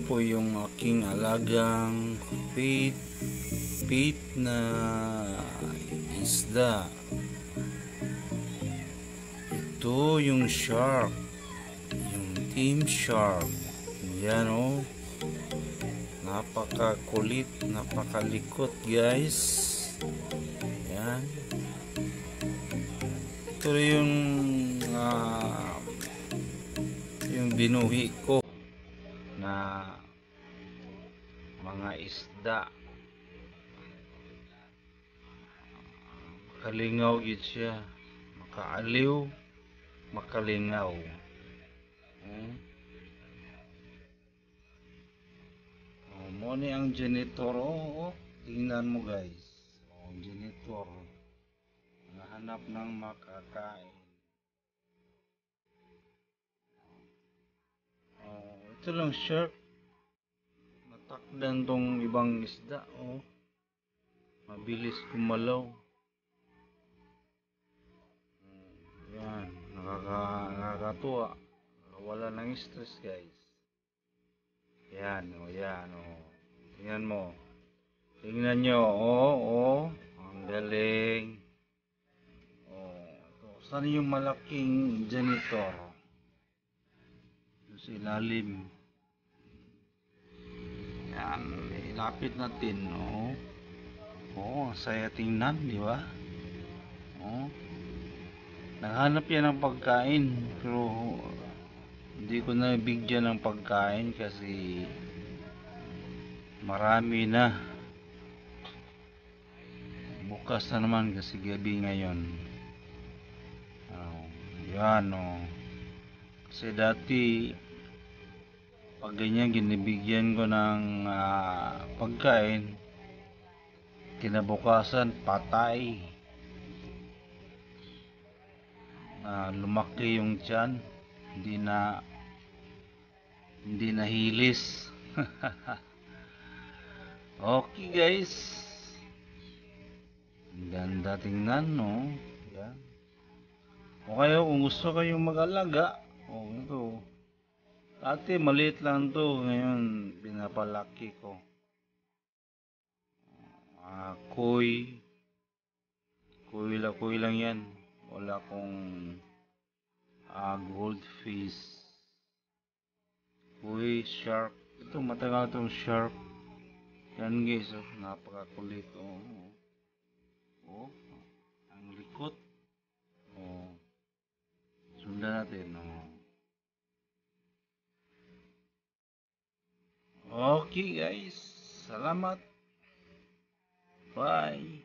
po yung aking alagang pit na isda. Ito yung shark, yung team shark. Yan oh, napakakulit, napakalikot guys. Yan, ito yung binuhi ko na mga isda. Makalingaw gid siya, makaaliw, makalingaw. Mo ni ang janitor oh, tingnan mo guys. Ang janitor nahanap ng makakain. Ito lang shark, natakdan tong ibang isda oh, mabilis kumalaw. Yan, nakakatuwa, wala ng stress guys. Yan oh, yan oh, tingnan mo, tingnan nyo oh, ang galing. Saan yung malaking janitor? Sa ilalim. Yan, ilapit natin, oh. Oh, saya tingnan, di ba? Oh. Naghanap yan ng pagkain, pero hindi ko na bigyan ng pagkain kasi marami na. Bukas na naman kasi gabi ngayon. Yan oh. Kasi dati pag ganyan ginibigyan ko ng pagkain, kinabukasan patay. Lumaki yung tiyan, hindi na hilis. Okay guys, ganda tingnan no. Yan. O kayo kung gusto kayong mag-alaga, ito. Dati maliit lang to, ngayon pinapalaki ko. Kuy lang yan. Wala akong goldfish. Kuy, shark. Ito matagal itong shark. Yan guys, oh, napakakulit. Ang likot. Sundan natin. Okay guys, salamat. Bye.